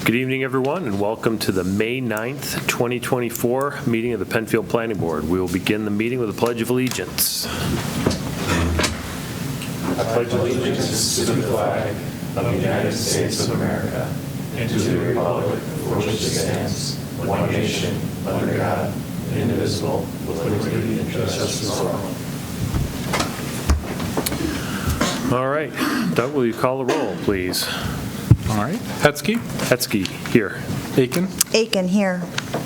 Good evening, everyone, and welcome to the May 9th, 2024 meeting of the Penfield Planning Board. We will begin the meeting with a Pledge of Allegiance. I pledge allegiance to the flag of the United States of America and to the republic for which it stands, one nation, under God, indivisible, with liberty and justice for all. All right. Doug, will you call the roll, please? All right. Hetzke. Hetzke, here. Aiken. Aiken, here.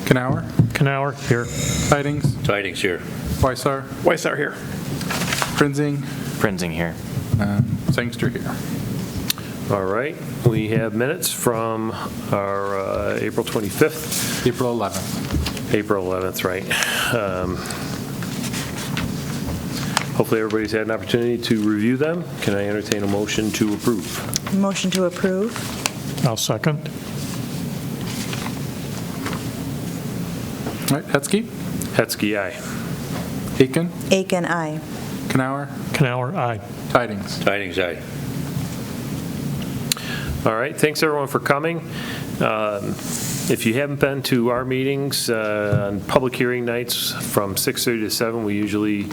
Knauer. Knauer, here. Tidings. Tidings, here. Weissar. Weissar, here. Prinzing. Prinzing, here. Sangster, here. All right. We have minutes from our April 25th. April 11th. April 11th, right. Hopefully everybody's had an opportunity to review them. Can I entertain a motion to approve? Motion to approve. I'll second. All right. Hetzke. Hetzke, aye. Aiken. Aiken, aye. Knauer. Knauer, aye. Tidings. Tidings, aye. All right, thanks everyone for coming. If you haven't been to our meetings on public hearing nights from 6:30 to 7, we usually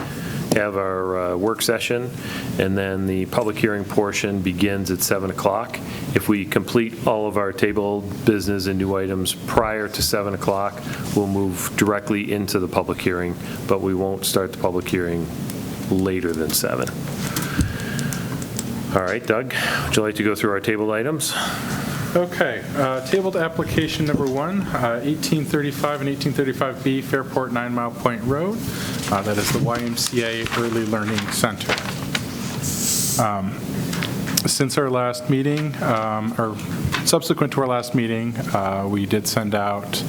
have our work session, and then the public hearing portion begins at 7 o'clock. If we complete all of our tabled business and new items prior to 7 o'clock, we'll move directly into the public hearing, but we won't start the public hearing later than 7. All right, Doug, would you like to go through our tabled items? Okay. Tabled application number 1, 1835 and 1835B, Fairport 9 Mile Point Road. That is the YMCA Early Learning Center. Since our last meeting, or subsequent to our last meeting, we did send out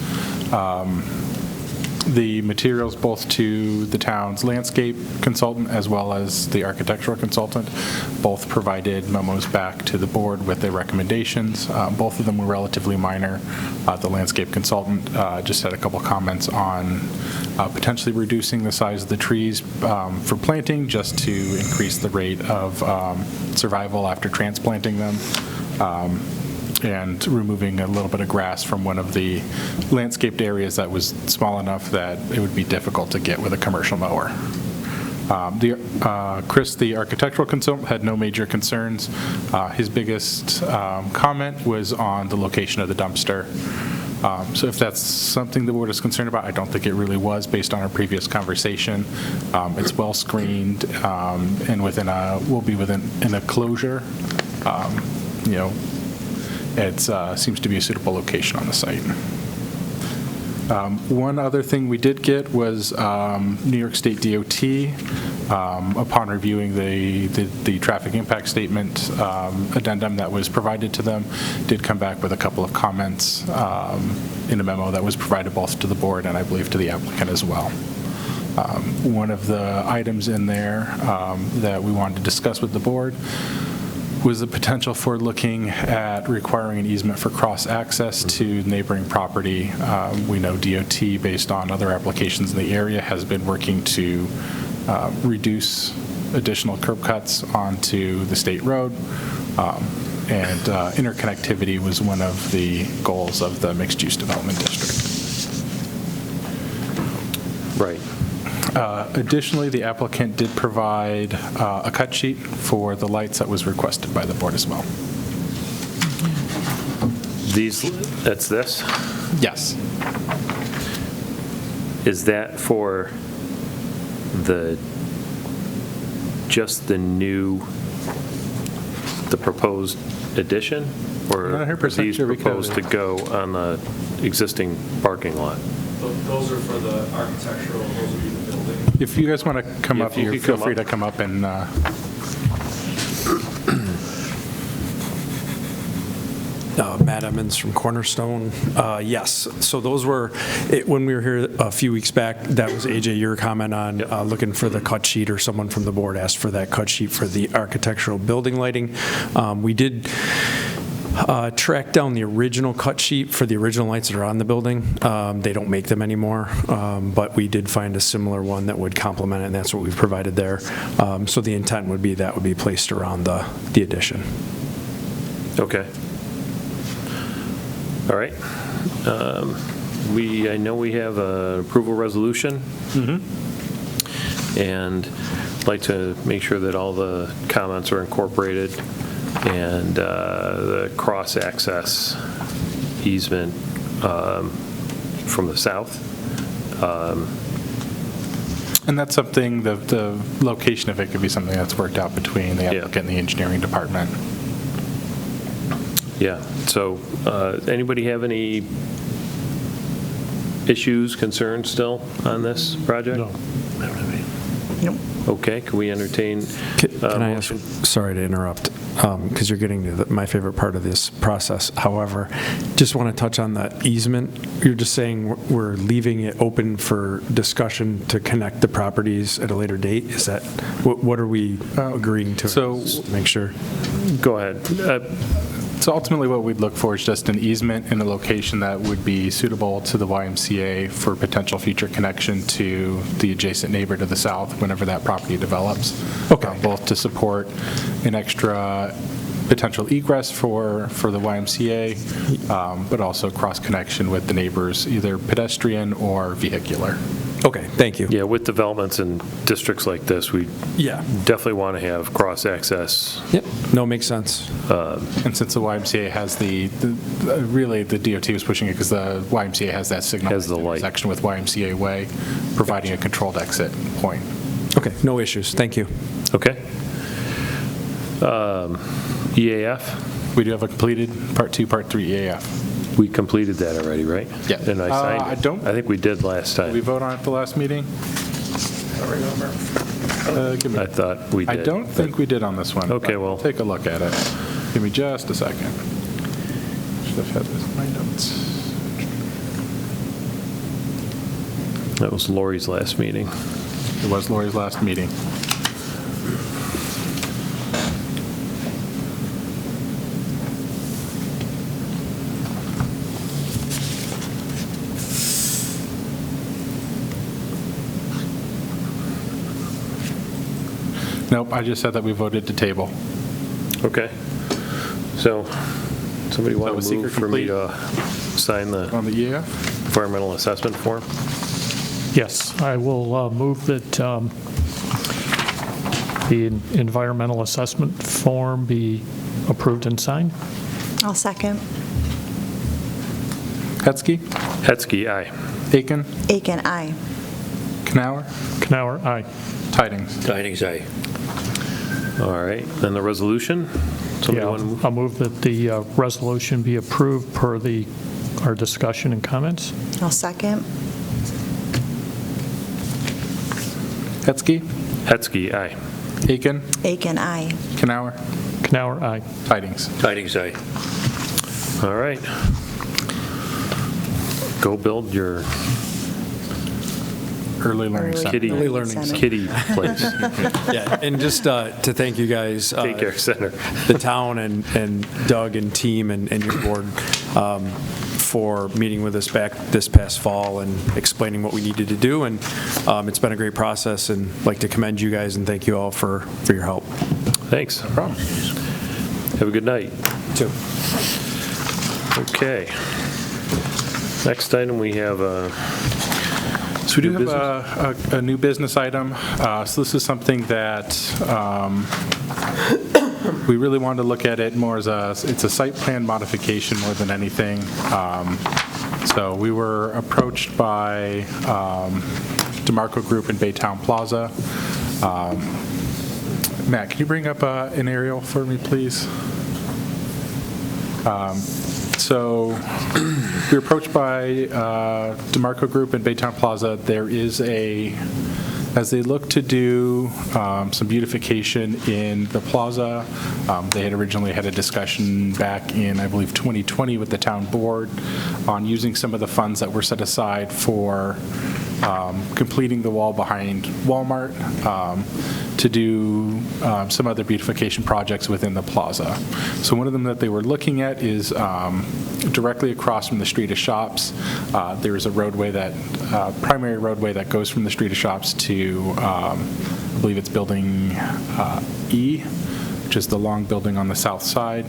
the materials both to the town's landscape consultant as well as the architectural consultant. Both provided memos back to the board with their recommendations. Both of them were relatively minor. The landscape consultant just had a couple comments on potentially reducing the size of the trees for planting just to increase the rate of survival after transplanting them. And removing a little bit of grass from one of the landscaped areas that was small enough that it would be difficult to get with a commercial mower. Chris, the architectural consultant, had no major concerns. His biggest comment was on the location of the dumpster. So if that's something the board is concerned about, I don't think it really was based on our previous conversation. It's well screened and will be within a closure. It seems to be a suitable location on the site. One other thing we did get was New York State DOT, upon reviewing the traffic impact statement addendum that was provided to them, did come back with a couple of comments in a memo that was provided both to the board and I believe to the applicant as well. One of the items in there that we wanted to discuss with the board was the potential for looking at requiring an easement for cross-access to neighboring property. We know DOT, based on other applications in the area, has been working to reduce additional curb cuts onto the state road, and interconnectivity was one of the goals of the mixed-use development district. Right. Additionally, the applicant did provide a cut sheet for the lights that was requested by the board as well. That's this? Yes. Is that for just the proposed addition? Or I'm not 100% are these sure we proposed to covered. go on the existing parking lot? Those are for the architectural, those will be the building. If you guys want to come Yeah, up if you here, could feel come free up. to come up and Matt Emmons from Cornerstone. Yes, so those were, when we were here a few weeks back, that was AJ, your comment on looking for the cut sheet, or someone from the board asked for that cut sheet for the architectural building lighting. We did track down the original cut sheet for the original lights that are on the building. They don't make them anymore, but we did find a similar one that would complement it, and that's what we've provided there. So the intent would be that would be placed around the addition. Okay. All right. I know we have an approval resolution. And I'd like to make sure that all the comments are incorporated and the cross-access easement from the south. And that's something, the location of it could be something that's worked out between the applicant and the engineering department. Yeah, so anybody have any issues, concerns still on this project? No. Nope. Okay, can we entertain? Can I ask, motion? sorry to interrupt, because you're getting to my favorite part of this process. However, just want to touch on the easement. You're just saying we're leaving it open for discussion to connect the properties at a later date? Is that, what are we agreeing to? so- Just make sure. Go ahead. So ultimately, what we'd look for is just an easement in a location that would be suitable to the YMCA for potential future connection to the adjacent neighbor to the south whenever that property develops. Okay. Both to support an extra potential egress for the YMCA, but also cross-connection with the neighbors, either pedestrian or vehicular. Okay, thank you. Yeah, with developments in districts like this, we Yeah. definitely want to have cross-access. Yep, no, makes sense. And since the YMCA has really the DOT was pushing it because the YMCA has that signal Has the light. intersection with YMCA Way, providing a controlled exit point. Okay, no issues, thank you. Okay. EAF, We do have a completed Part 2, Part 3 EAF. we completed that already, right? Yeah. And I signed it. I don't- I think we did last Did we time. vote on it the last meeting? I don't remember. I thought we I did. don't think we did on this one. Okay, but well- Take a look at it. Give me just a second. Should have had this in my notes. That was Lori's last meeting. It was Lori's last meeting. Nope, I just said that we voted to table. Okay. So, somebody want was to move secret for me complete? to sign the On the EAF? environmental assessment form? Yes, I will move that the environmental assessment form be approved and signed. I'll second. Hetzke? Hetzke, aye. Aiken? Aiken, aye. Knauer? Canower, aye. Tidings? Tidings, aye. All right, and the resolution? Somebody Yeah, want to move? I'll move that the resolution be approved per our discussion and comments. I'll second. Hetzke? Hetzke, aye. Aiken? Aiken, aye. Knauer? Canower, aye. Tidings? Tidings, aye. All right. Go build your Early Learning Center. kitty, Early learning center. kitty place, Yeah, and just to thank you guys. daycare center. The town and Doug and team and your board for meeting with us back this past fall and explaining what we needed to do. And it's been a great process, and I'd like to commend you guys and thank you all for your help. Thanks. No problem. Have a good night. Too. Okay. Next item, we have, so we do We business? have a new business item. So this is something that we really wanted to look at it more as it's a site plan modification more than anything. So we were approached by DeMarco Group in Baytown Plaza. Matt, can you bring up an aerial for me, please? So we were approached by DeMarco Group in Baytown Plaza. There is as they look to do some beautification in the plaza, they had originally had a discussion back in, I believe, 2020 with the town board on using some of the funds that were set aside for completing the wall behind Walmart to do some other beautification projects within the plaza. So one of them that they were looking at is directly across from the Street of Shops. There is a roadway primary roadway that goes from the Street of Shops to, I believe it's building E, which is the long building on the south side.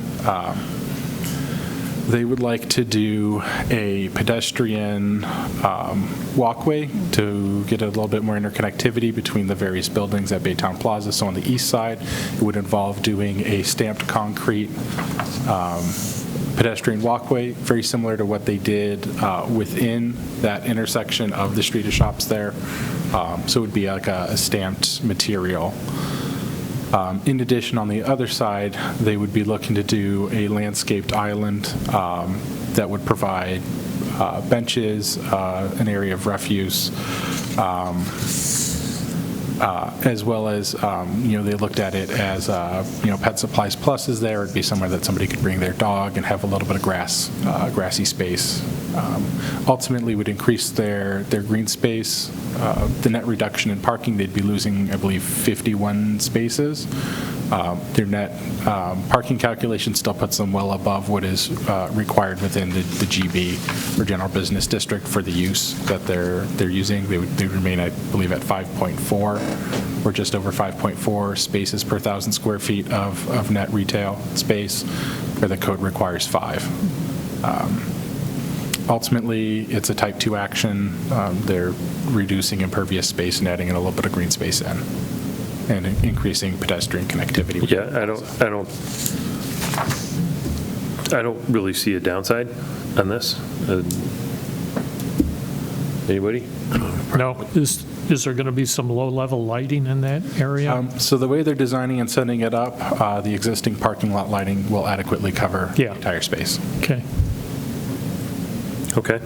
They would like to do a pedestrian walkway to get a little bit more interconnectivity between the various buildings at Baytown Plaza. So on the east side, it would involve doing a stamped concrete pedestrian walkway, very similar to what they did within that intersection of the street of shops there. So it would be like a stamped material. In addition, on the other side, they would be looking to do a landscaped island that would provide benches, an area of refuse, as well as, they looked at it as, Pet Supplies Plus is there. It'd be somewhere that somebody could bring their dog and have a little bit of grassy space. Ultimately would increase their green space. The net reduction in parking, they'd be losing, I believe, 51 spaces. Their net parking calculation still puts them well above what is required within the GB, or General Business District, for the use that they're using. They would remain, I believe, at 5.4, or just over 5.4 spaces per 1,000 square feet of net retail space, where the code requires 5. Ultimately, it's a type 2 action. They're reducing impervious space and adding in a little bit of green space in, and increasing pedestrian connectivity. Yeah, I don't really see a downside on this. Anybody? No, is there going to be some low-level lighting in that area? So the way they're designing and setting it up, the existing parking lot lighting will adequately cover the entire space. Okay. Okay.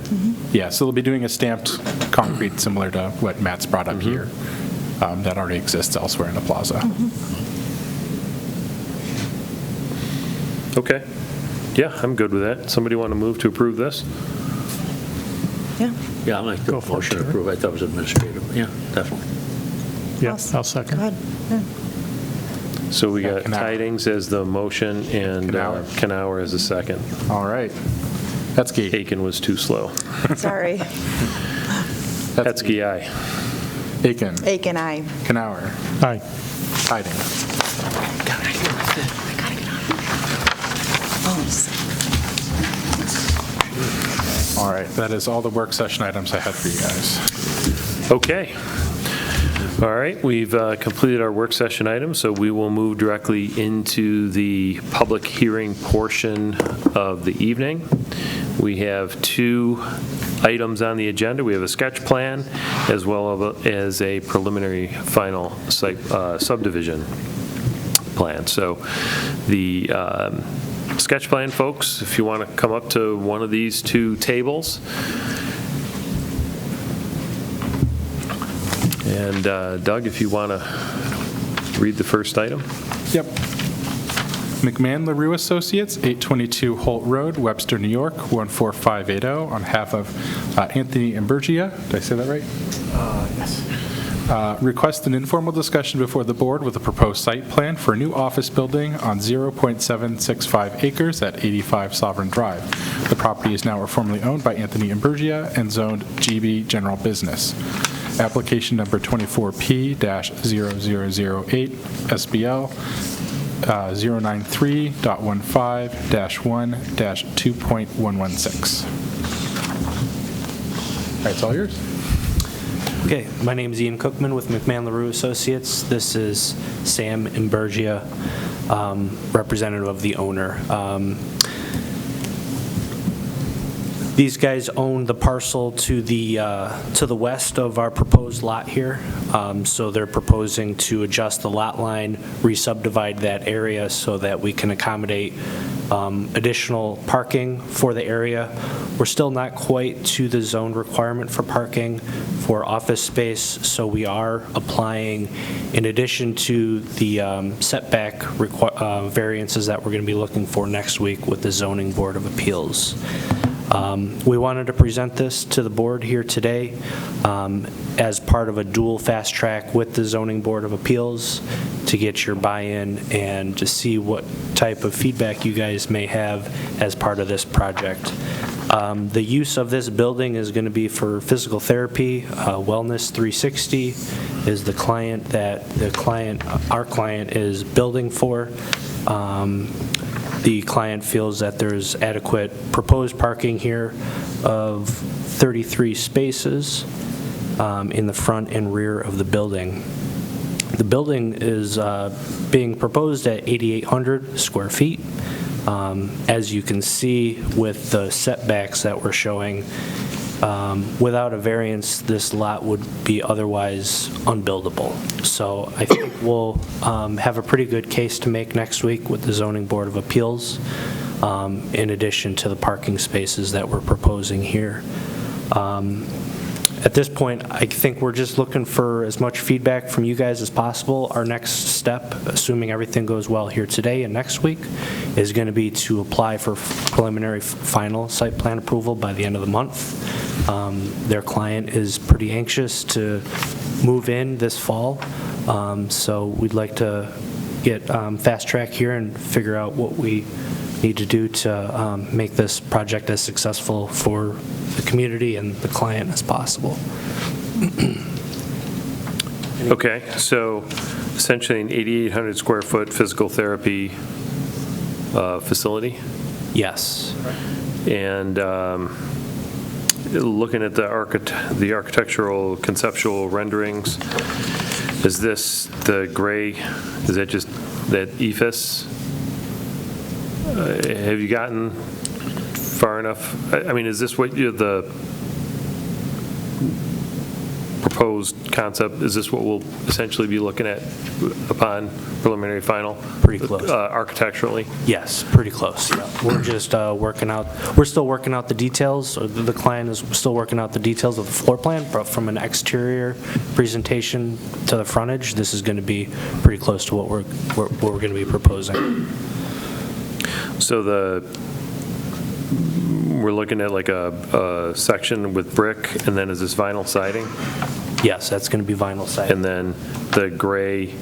Yeah, so they'll be doing a stamped concrete similar to what Matt's brought up here, that already exists elsewhere in the plaza. Okay. Yeah, I'm good with that. Somebody want to move to approve this? Yeah. Yeah, I'd like the motion to approve. I thought it was administrative. Yeah, definitely. Yeah, I'll second. Go ahead. Yeah. So we got Knauer. Tidings as the motion and Knauer as the second. All right. Hetzke. Aiken was too slow. Sorry. Hetzke, aye. Aiken. Aiken, aye. Knauer. Aye. Tidings. All right, that is all the work session items I had for you guys. Okay. All right, we've completed our work session items, so we will move directly into the public hearing portion of the evening. We have 2 items on the agenda. We have a sketch plan as well as a preliminary final site subdivision plan. So the sketch plan, folks, if you want to come up to one of these 2 tables. And Doug, if you want to read the first item. Yep. McMahon LaRue Associates, 822 Holt Road, Webster, New York, 14580, on behalf of Anthony Imburgia. Did I say that right? Yes. Request an informal discussion before the board with a proposed site plan for a new office building on 0.765 acres at 85 Sovereign Drive. The property is now formally owned by Anthony Imburgia and zoned GB General Business. Application number 24P-0008, SBL 093.15-1-2.116. All right, it's all yours. Okay, my name is Ian Cookman with McMahon LaRue Associates. This is Sam Imburgia, representative of the owner. These guys own the parcel to the west of our proposed lot here, so they're proposing to adjust the lot line, re-subdivide that area so that we can accommodate additional parking for the area. We're still not quite to the zone requirement for parking for office space, so we are applying, in addition to the setback variances that we're going to be looking for next week with the Zoning Board of Appeals. We wanted to present this to the board here today as part of a dual fast track with the Zoning Board of Appeals to get your buy-in and to see what type of feedback you guys may have as part of this project. The use of this building is going to be for physical therapy. Wellness 360 is the client that our client is building for. The client feels that there's adequate proposed parking here of 33 spaces in the front and rear of the building. The building is being proposed at 8,800 square feet. As you can see with the setbacks that we're showing, without a variance, this lot would be otherwise unbuildable. So I think we'll have a pretty good case to make next week with the Zoning Board of Appeals, in addition to the parking spaces that we're proposing here. At this point, I think we're just looking for as much feedback from you guys as possible. Our next step, assuming everything goes well here today and next week, is going to be to apply for preliminary final site plan approval by the end of the month. Their client is pretty anxious to move in this fall, so we'd like to get fast track here and figure out what we need to do to make this project as successful for the community and the client as possible. Okay, so essentially an 8,800 square foot physical therapy facility? Yes. And looking at the architectural conceptual renderings, is this the gray, is that just that ephes? Have you gotten far enough? I mean, is this what the proposed concept, is this what we'll essentially be looking at upon preliminary final? Pretty close. Architecturally? Yes, pretty close. Yeah. We're just we're still working out the details, or the client is still working out the details of the floor plan, but from an exterior presentation to the frontage, this is going to be pretty close to what we're going to be proposing. So we're looking at like a section with brick, and then is this vinyl siding? Yes, that's going to be vinyl siding. And then the gray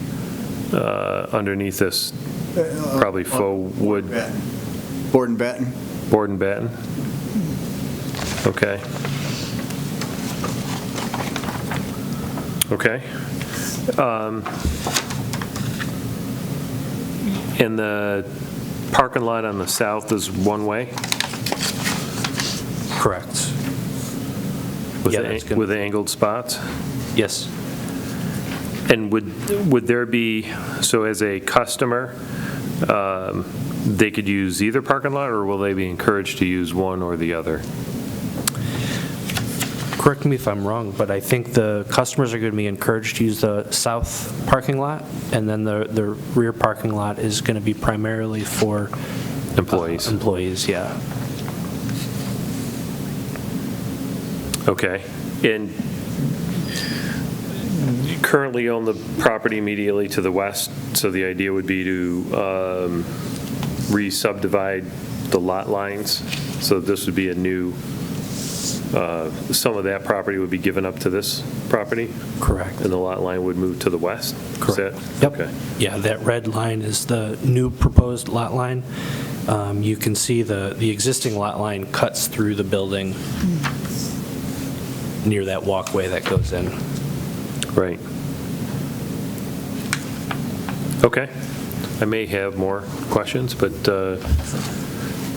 underneath this, probably faux wood. Board and batten. Board and batten? Okay. Okay. And the parking lot on the south is one way? Correct. With the angled spots? Yes. And would there be, so as a customer, they could use either parking lot, or will they be encouraged to use one or the other? Correct me if I'm wrong, but I think the customers are going to be encouraged to use the south parking lot, and then the rear parking lot is going to be primarily for Employees? Employees, yeah. Okay. And you currently own the property immediately to the west, so the idea would be to re-subdivide the lot lines, so this would be a new, some of that property would be given up to this property? Correct. And the lot line would move to the west? Correct. Is that- Yep. Okay. Yeah, that red line is the new proposed lot line. You can see the existing lot line cuts through the building near that walkway that goes in. Right. Okay. I may have more questions, but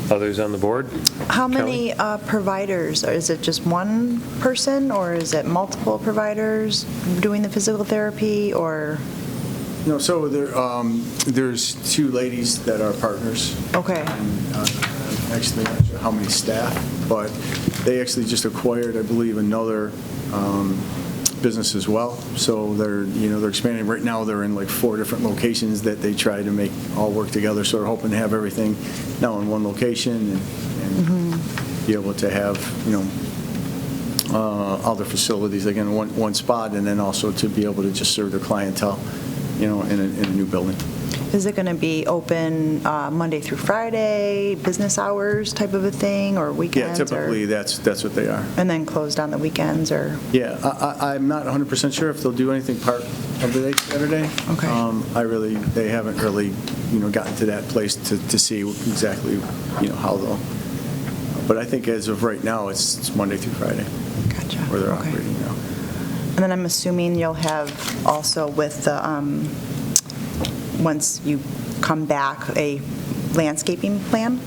others on the board? How many providers? Or is it just one person, or is it multiple providers doing the physical therapy, or? No, so there's two ladies that are partners. Okay. Actually, I'm not sure how many staff, but they actually just acquired, I believe, another business as well. So they're expanding. Right now, they're in like 4 different locations that they try to make all work together. So they're hoping to have everything now in one location and be able to have, other facilities, again, in one spot, and then also to be able to just serve their clientele, in a new building. Is it going to be open Monday through Friday, business hours type of a thing, or Yeah, weekends? typically that's what they are. And then closed on the weekends, or? Yeah, I'm not 100% sure if they'll do anything part of the day Saturday. Okay. They haven't really, gotten to that place to see exactly, how they'll. But I think as of right now, it's Monday through Friday Gotcha. where they're Okay. operating now. And then I'm assuming you'll have also with the, once you come back, a landscaping plan?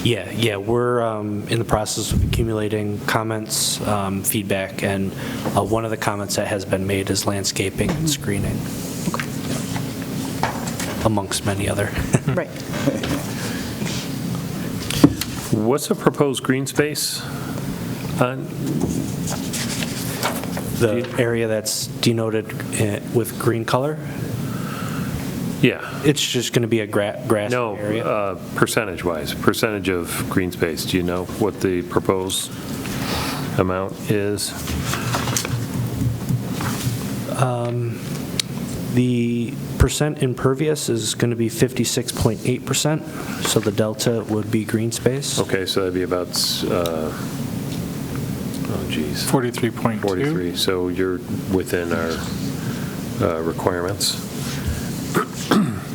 Yeah, we're in the process of accumulating comments, feedback, and one of the comments that has been made is landscaping and screening, amongst many other. Right. What's the proposed green space on? The area that's denoted with green color, Yeah. it's just going to be a grass No, area. percentage-wise, percentage of green space. Do you know what the proposed amount is? The percent impervious is going to be 56.8%, so the delta would be green space. Okay, so that'd be about, oh geez, 43.2. 43. So you're within our requirements.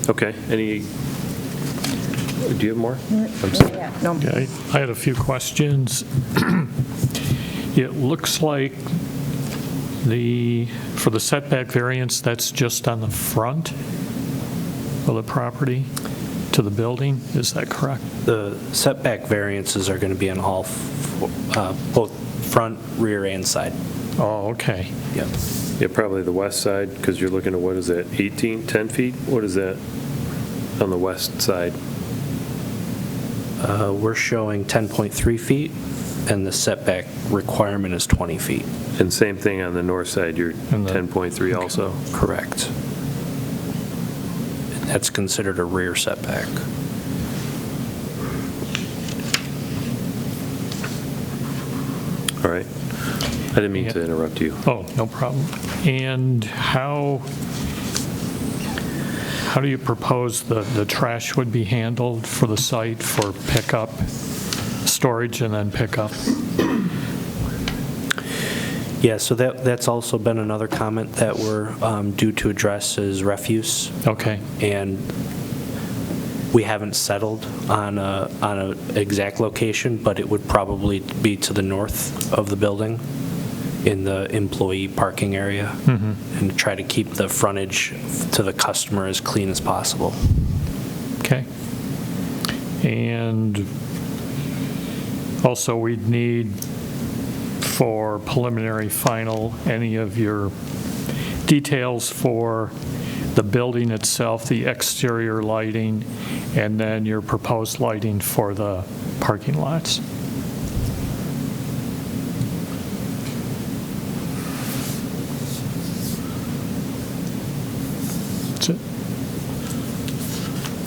Okay, do you have more? I'm sorry. No. Okay, I had a few questions. It looks like for the setback variance, that's just on the front of the property to the building, is that correct? The setback variances are going to be on all, both front, rear, and side. Oh, okay. Yep. Yeah, probably the west side, because you're looking at, what is that, 10 feet? What is that on the west side? We're showing 10.3 feet, and the setback requirement is 20 feet. And same thing on the north side, you're And the- 10.3 also? Correct. That's considered a rear setback. All right. I didn't mean to interrupt you. Oh, no problem. And how do you propose the trash would be handled for the site for pickup, storage, and then pickup? Yeah, so that's also been another comment that we're due to address is refuse. Okay. And we haven't settled on a exact location, but it would probably be to the north of the building in the employee parking area, and try to keep the frontage to the customer as clean as possible. Okay. And also, we'd need for preliminary final, any of your details for the building itself, the exterior lighting, and then your proposed lighting for the parking lots. That's it.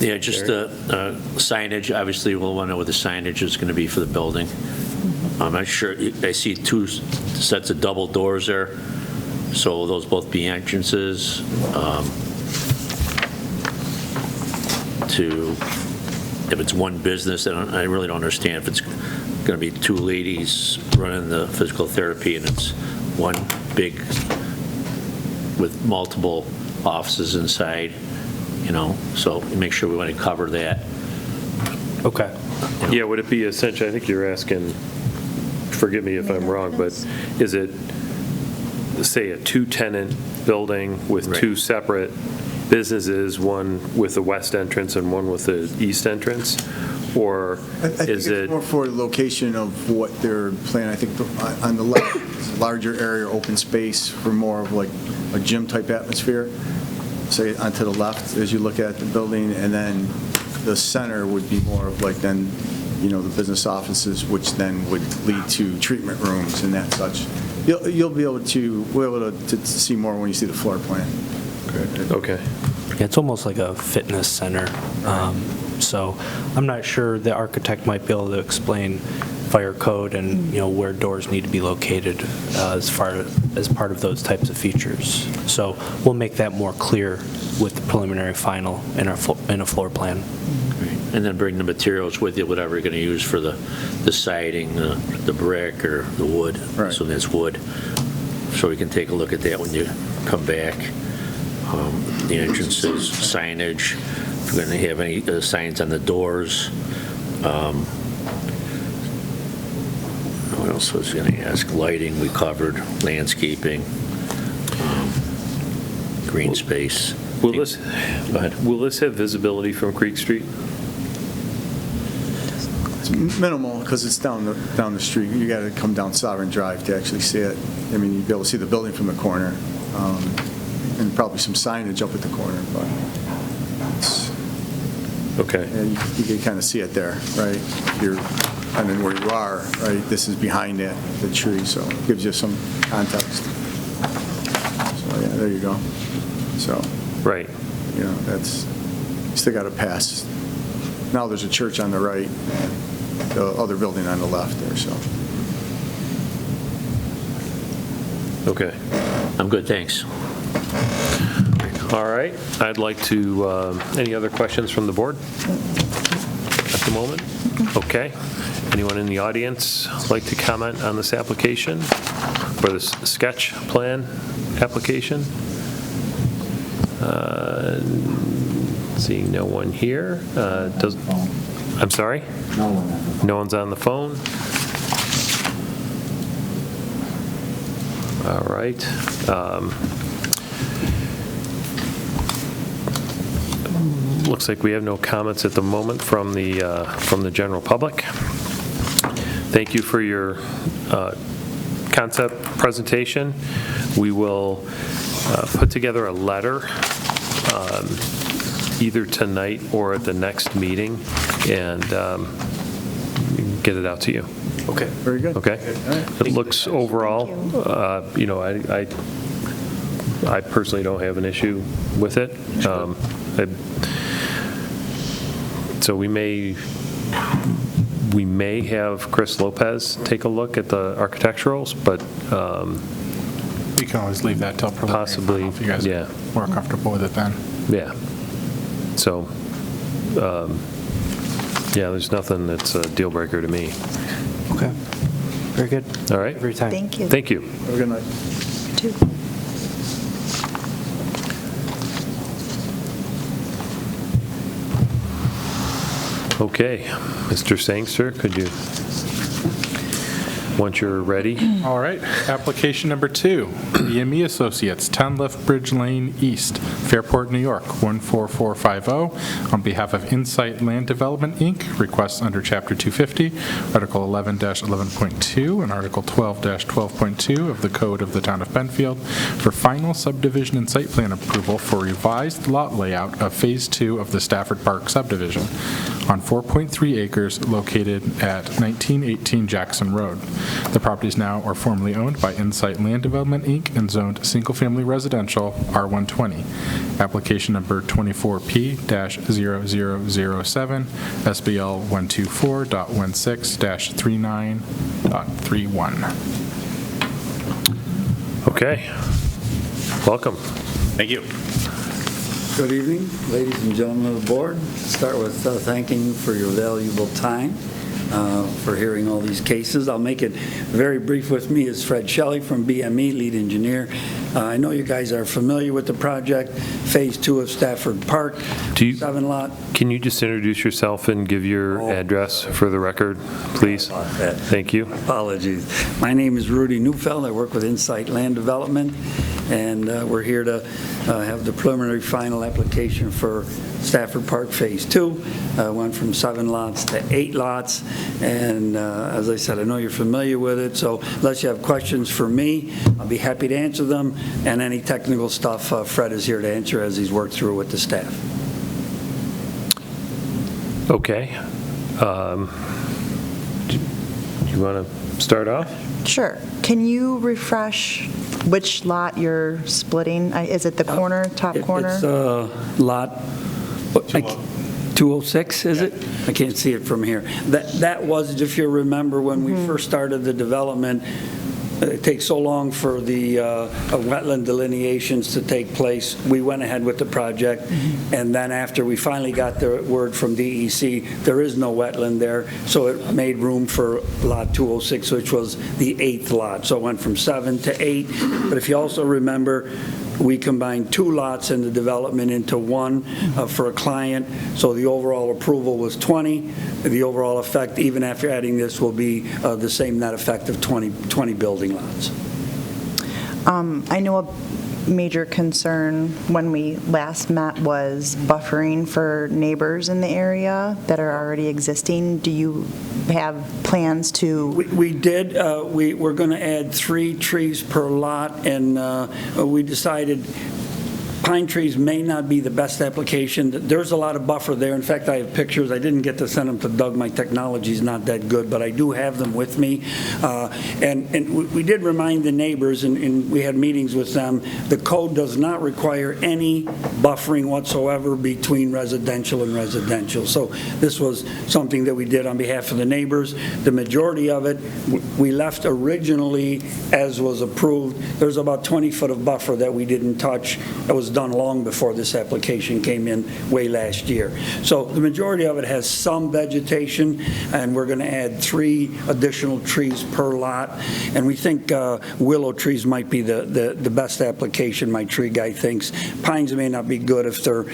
Yeah, just signage, obviously we'll want to know what the signage is going to be for the building. I'm not sure, I see two sets of double doors there, so will those both be entrances to, if it's one business, I really don't understand if it's going to be two ladies running the physical therapy and it's one big with multiple offices inside, so make sure we want to cover that. Okay. Yeah, would it be essentially, I think you're asking, forgive me if I'm wrong, but is it, say, a two-tenant building with Right. two separate businesses, one with the west entrance and one with the east entrance? Or I think is it's it, more for the location of what they're planning. I think on the left, is a larger area, open space for more of like a gym-type atmosphere, say, onto the left as you look at the building, and then the center would be more of like then, the business offices, which then would lead to treatment rooms and that such. You'll be able to see more when you see the floor plan. okay. Yeah, it's almost like a fitness center. So I'm not sure, the architect might be able to explain fire code and, where doors need to be located as part of those types of features. So we'll make that more clear with the preliminary final in a floor plan. And then bring the materials with you, whatever you're going to use for the siding, the brick or the wood. Right. So that's wood. So we can take a look at that when you come back. The entrances, signage, if we're going to have any signs on the doors. What else was I going to ask? Lighting, we covered. Landscaping, green space. Will this, Go ahead. will this have visibility from Creek Street? Minimal, because it's down the street. You got to come down Sovereign Drive to actually see it. I mean, you'd be able to see the building from the corner, and probably some signage up at the corner, but it's, Okay. yeah, you can kind of see it there, right? You're, I mean, where you are, right? This is behind it, the tree, so it gives you some context. So, yeah, there you go. So, Right. you know, that's, you still got to pass. Now there's a church on the right, and the other building on the left there, so. Okay. I'm good, thanks. All right. I'd like to, any other questions from the board at the moment? Okay. Anyone in the audience like to comment on this application or this sketch plan application? Seeing no one here. I'm sorry? No one. No one's on the phone? All right. Looks like we have no comments at the moment from the general public. Thank you for your concept presentation. We will put together a letter either tonight or at the next meeting and get it out to you. Okay. Very good. Okay? It looks overall, you know, I personally don't have an issue with it. So we may have Chris Lopez take a look at the architecturals, but You can always leave that till preliminary. Possibly, If you guys yeah. are more comfortable with it then. yeah. So, yeah, there's nothing that's a deal breaker to me. Okay. Very good. All right? Every time. Thank you. Thank you. Have a good night. Too. Okay, Mr. Sangster, could you, once you're ready? All right, application number 2, BME Associates, 10 Left Bridge Lane East, Fairport, New York, 14450, on behalf of Insight Land Development, Inc., requests under Chapter 250, Article 11-11.2 and Article 12-12.2 of the Code of the Town of Penfield for final subdivision and site plan approval for revised lot layout of Phase 2 of the Stafford Park subdivision on 4.3 acres located at 1918 Jackson Road. The property is now or formerly owned by Insight Land Development, Inc. and zoned single-family residential R120. Application number 24P-0007, SBL 124.16-39.31. Okay. Welcome. Thank you. Good evening, ladies and gentlemen of the board. Start with thanking you for your valuable time for hearing all these cases. I'll make it very brief. With me is Fred Shelley from BME, lead engineer. I know you guys are familiar with the project, Phase 2 of Stafford Park, 7-lot. Can you just introduce yourself and give your address for the record, please? Thank you. Apologies. My name is Rudy Neufeld. I work with Insight Land Development, and we're here to have the preliminary final application for Stafford Park Phase 2. Went from 7 lots to 8 lots, and as I said, I know you're familiar with it, so unless you have questions for me, I'll be happy to answer them, and any technical stuff, Fred is here to answer as he's worked through with the staff. Okay. Do you want to start off? Sure. Can you refresh which lot you're splitting? Is it the corner, top corner? It's lot 206, is it? I can't see it from here. That was, if you remember, when we first started the development, it takes so long for the wetland delineations to take place. We went ahead with the project, and then after we finally got the word from DEC, there is no wetland there, so it made room for lot 206, which was the 8th lot. So it went from 7 to 8. But if you also remember, we combined 2 lots in the development into one for a client, so the overall approval was 20. The overall effect, even after adding this, will be the same net effect of 20 building lots. I know major concern when we last met was buffering for neighbors in the area that are already existing. Do you have plans to? We did. We're going to add 3 trees per lot, and we decided pine trees may not be the best application. There's a lot of buffer there. In fact, I have pictures. I didn't get to send them to Doug. My technology's not that good, but I do have them with me. And we did remind the neighbors, and we had meetings with them, the code does not require any buffering whatsoever between residential and residential. So this was something that we did on behalf of the neighbors. The majority of it, we left originally as was approved. There's about 20 foot of buffer that we didn't touch. That was done long before this application came in way last year. So the majority of it has some vegetation, and we're going to add 3 additional trees per lot. And we think willow trees might be the best application, my tree guy thinks. Pines may not be good if they're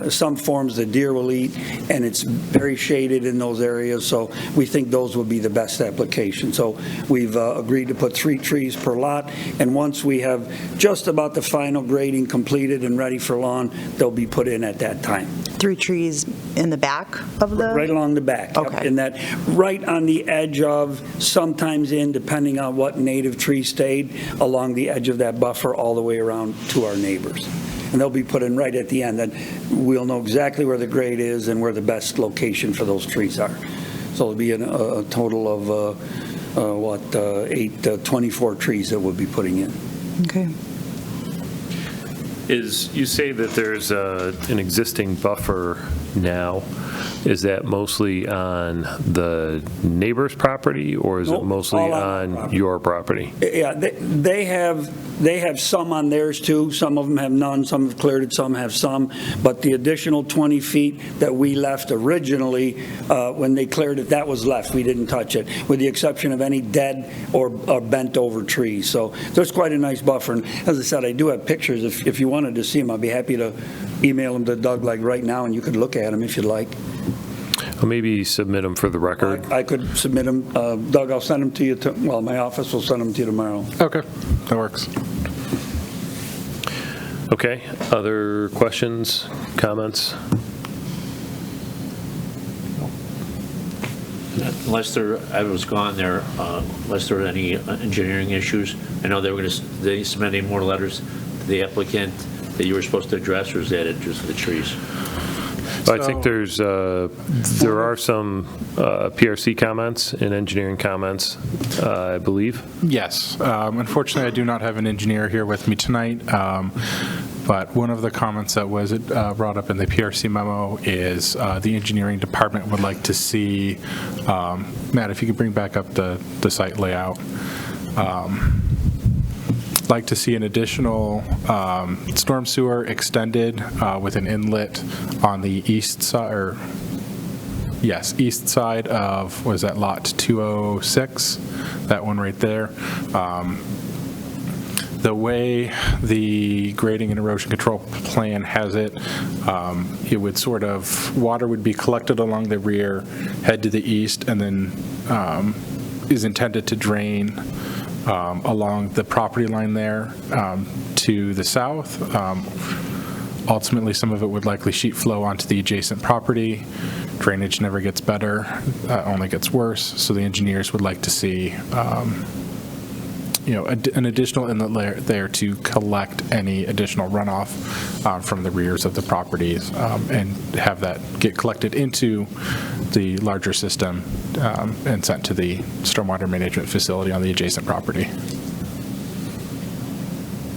some forms the deer will eat, and it's very shaded in those areas, so we think those will be the best application. So we've agreed to put 3 trees per lot, and once we have just about the final grading completed and ready for lawn, they'll be put in at that time. 3 trees in the back of the? Right along the back. Yep. Okay. In that, right on the edge of, sometimes in, depending on what native tree stayed, along the edge of that buffer all the way around to our neighbors. And they'll be put in right at the end. Then we'll know exactly where the grade is and where the best location for those trees are. So it'll be a total of, 24 trees that we'll be putting in. Okay. You say that there's an existing buffer now. Is that mostly on the neighbor's property, or is it Nope, mostly all on our on property. your property? Yeah, they have some on theirs too. Some of them have none, some have cleared it, some have some. But the additional 20 feet that we left originally, when they cleared it, that was left. We didn't touch it, with the exception of any dead or bent over trees. So there's quite a nice buffer. And as I said, I do have pictures. If you wanted to see them, I'd be happy to email them to Doug like right now, and you could look at them if you'd like. Or maybe submit them for the record. I could submit them. Doug, I'll send them to you. Well, my office will send them to you tomorrow. Okay, that works. Okay, other questions, comments? I was gone there, unless there were any engineering issues. I know they submitted more letters to the applicant that you were supposed to address, or is that it, just the trees? I think there are some PRC comments and engineering comments, I believe. Yes. Unfortunately, I do not have an engineer here with me tonight, but one of the comments that was brought up in the PRC memo is the engineering department would like to see, Matt, if you could bring back up the site layout, like to see an additional storm sewer extended with an inlet on the east side, east side of, was that lot 206? That one right there. The way the grading and erosion control plan has it, it would sort of, water would be collected along the rear, head to the east, and then is intended to drain along the property line there to the south. Ultimately, some of it would likely sheet flow onto the adjacent property. Drainage never gets better, only gets worse. So the engineers would like to see an additional inlet there to collect any additional runoff from the rears of the properties and have that get collected into the larger system and sent to the stormwater management facility on the adjacent property.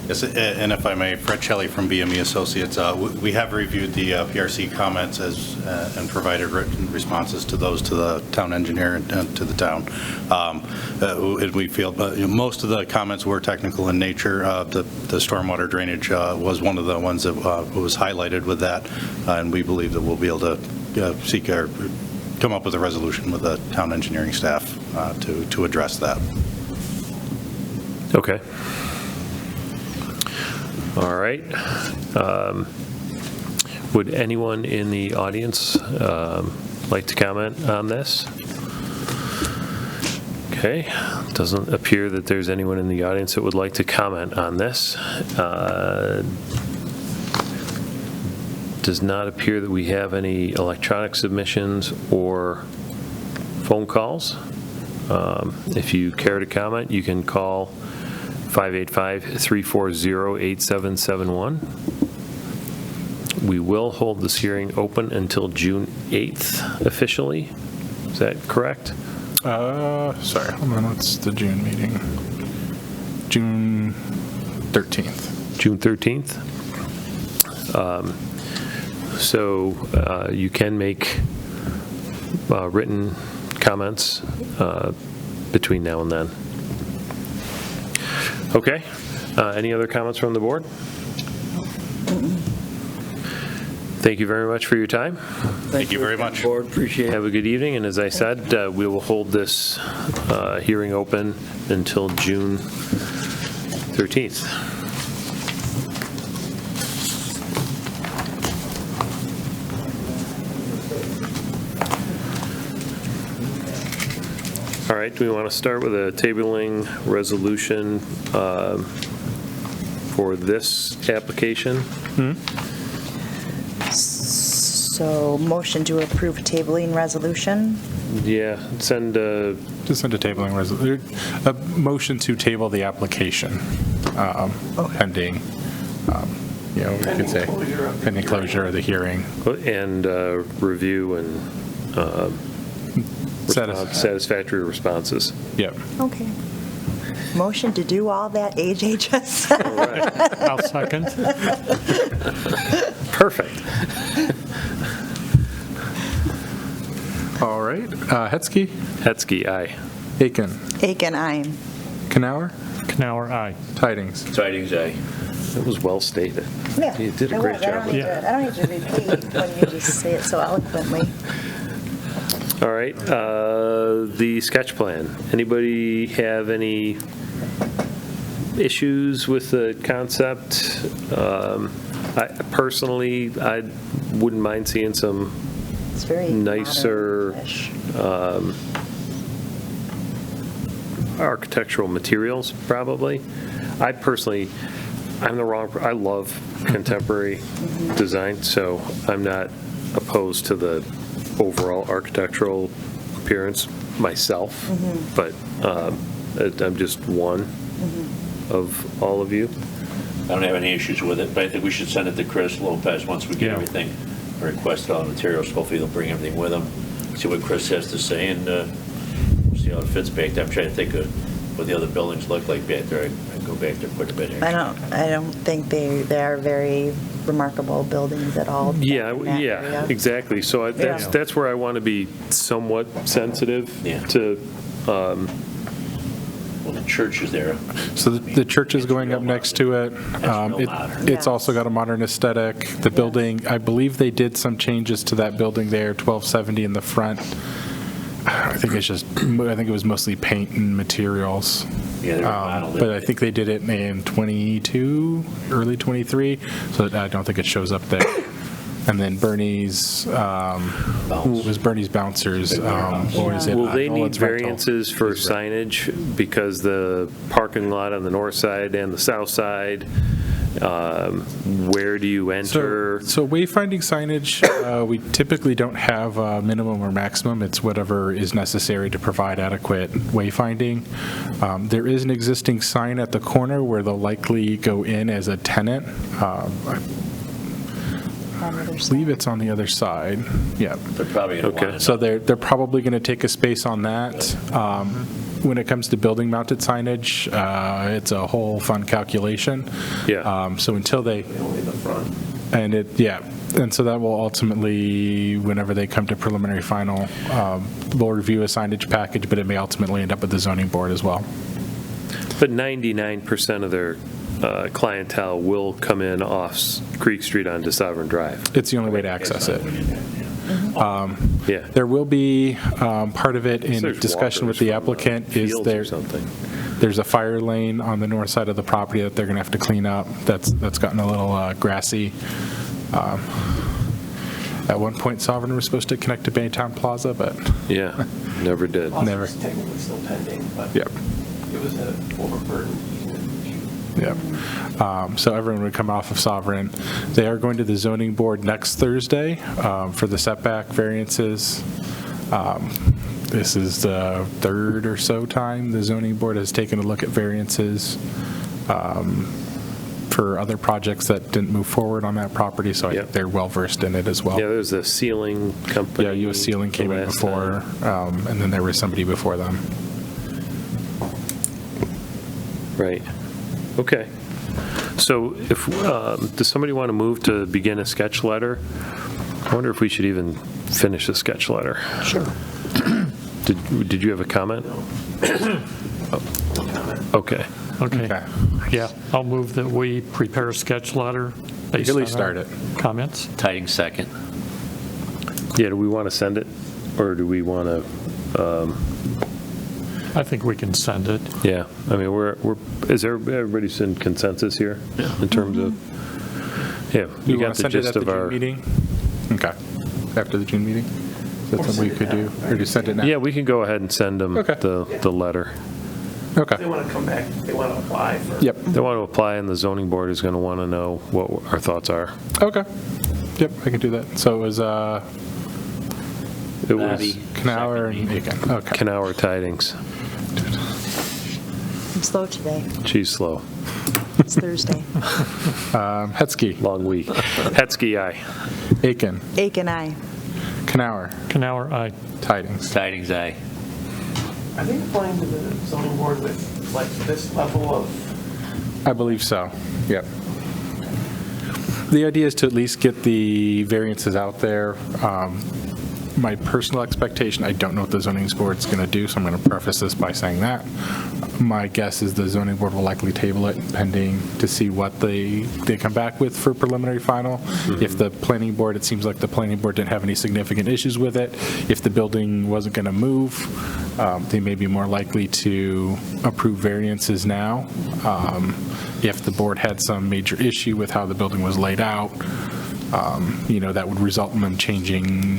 Yes, and if I may, Fred Shelley from BME Associates. We have reviewed the PRC comments and provided written responses to those to the town engineer and to the town. And we feel most of the comments were technical in nature. The stormwater drainage was one of the ones that was highlighted with that, and we believe that we'll be able to seek or come up with a resolution with the town engineering staff to address that. Okay. All right. Would anyone in the audience like to comment on this? Okay, doesn't appear that there's anyone in the audience that would like to comment on this. Does not appear that we have any electronic submissions or phone calls. If you care to comment, you can call 585-340-8771. We will hold this hearing open until June 8th officially. Is that correct? Sorry, hold on, what's the June meeting? June 13th. June 13th. So you can make written comments between now and then. Okay. Any other comments from the board? Thank you very much for your time. Thank you very much. Board, appreciate it. Have a good evening, and as I said, we will hold this hearing open until June 13th. All right, do we want to start with a tabling resolution for this application? So motion to approve tabling resolution? Yeah, send Just send a tabling resolution, a motion to table the application pending, we could say, pending closure of the hearing. and review and satisfactory responses. Yep. Okay. Motion to do all that AJ just said. I'll second. Perfect. All right, Hetzke, Hetzke, aye. Aiken, Aiken, aye. Knauer, Knauer, aye. Tidings. Tidings, aye. That was well stated. Yeah, You did a it great was. I job. don't need to- I don't need to repeat when you just say it so eloquently. All right, the sketch plan. Anybody have any issues with the concept? Personally, I wouldn't mind seeing some It's very nicer modern-ish. architectural materials, probably. I personally, I love contemporary design, so I'm not opposed to the overall architectural appearance myself, but I'm just one of all of you. I don't have any issues with it, but I think we should send it to Chris Lopez once we get Yeah. everything, request all the materials. Hopefully they'll bring everything with them, see what Chris has to say, and see how it fits back there. I'm trying to think of what the other buildings look like back there. I go back there quite a bit. I don't think they are very remarkable buildings at all. Yeah, in that yeah, area. exactly. So that's where I want to be somewhat sensitive Yeah. to, Well, the church is there. So the church is going up next to it. That's real modern. It's also got a modern aesthetic. The building, I believe they did some changes to that building there, 1270 in the front. I think it was mostly paint and materials. Yeah, they're modeled. But I think they did it in 22, early 23, so I don't think it shows up there. And then Bernie's, who was Bernie's Bouncers? What was it? will they need Nolan's Rental. variances for signage because the parking lot on the north side and the south side, where do you enter? So wayfinding signage, we typically don't have a minimum or maximum. It's whatever is necessary to provide adequate wayfinding. There is an existing sign at the corner where they'll likely go in as a tenant. On the other I side. believe it's on the other side. Yeah. They're probably going to want to. So they're probably going to take a space on that. When it comes to building mounted signage, it's a whole fun calculation. Yeah. So until they, and so that will ultimately, whenever they come to preliminary final, they'll review a signage package, but it may ultimately end up at the zoning board as well. But 99% of their clientele will come in off Creek Street onto Sovereign Drive. It's the only way to access it. Yeah. There will be, part of it in There's discussion with walkers the from, applicant is fields or there. something. There's a fire lane on the north side of the property that they're going to have to clean up. That's gotten a little grassy. At one point, Sovereign was supposed to connect to Baytown Plaza, but Yeah, never did. never. It's technically still pending, but Yep. it was an overburdened easement issue. Yep. So everyone would come off of Sovereign. They are going to the zoning board next Thursday for the setback variances. This is the third or so time the zoning board has taken a look at variances for other projects that didn't move forward on that property, so I Yep. think they're well-versed in it as well. Yeah, there's a ceiling company. Yeah, US Ceiling came in last before, time. and then there was somebody before them. Right. Okay. So if, does somebody want to move to begin a sketch letter? I wonder if we should even finish a sketch letter. Sure. Did you have a comment? Oh. Okay. Okay. Okay. Yeah, I'll move that we prepare a sketch letter based at on least start our it. comments. Tidings second. Yeah, do we want to send it, or do we want to, I think we can send it. yeah, I mean, is everybody's in consensus here? In terms of, yeah, You you got want to the send it gist at the of our. June meeting? Okay. After the June meeting? Is that something we could do? Or just send it now? Yeah, we can go ahead and send them Okay. the letter. They Okay. want to come back, they want to apply for. Yep. They want to apply, and the zoning board is going to want to know what our thoughts are. Okay. Yep, I can do that. So it was It was Bobby. Knauer and Aiken. Okay. Knauer Tidings. I'm slow today. She's slow. It's Thursday. Hetzke, Long week. Hetzke, aye. Aiken, Aiken, aye. Knauer, Canower, aye. Tidings. Tidings, aye. Are they applying to the zoning board with like this level of? I believe so. Yep. The idea is to at least get the variances out there. My personal expectation, I don't know what the zoning board's going to do, so I'm going to preface this by saying that. My guess is the zoning board will likely table it pending to see what they come back with for preliminary final. If the planning board, it seems like the planning board didn't have any significant issues with it. If the building wasn't going to move, they may be more likely to approve variances now. If the board had some major issue with how the building was laid out, that would result in them changing,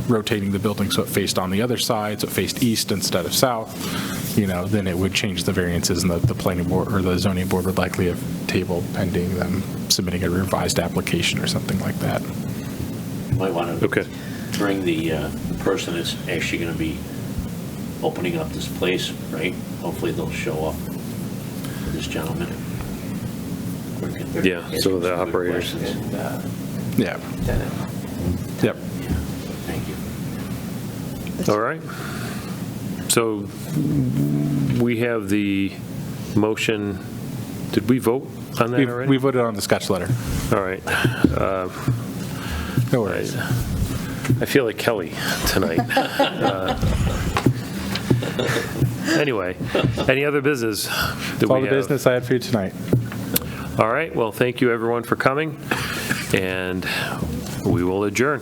rotating the building so it faced on the other side, so it faced east instead of south, then it would change the variances, and the planning board or the zoning board would likely have tabled pending them submitting a revised application or something like that. Might want to Okay. bring the person that's actually going to be opening up this place, right? Hopefully they'll show up, this gentleman. Yeah, Ask so him the some good operators. questions. And Yeah. tenant. Yep. Yeah, thank you. All right. So we have the motion. Did we vote on that already? We voted on the sketch letter. All right. No worries. I feel like Kelly tonight. Anyway, any other business that That's all we the have? business I had for you tonight. All right. Well, thank you, everyone, for coming, and we will adjourn.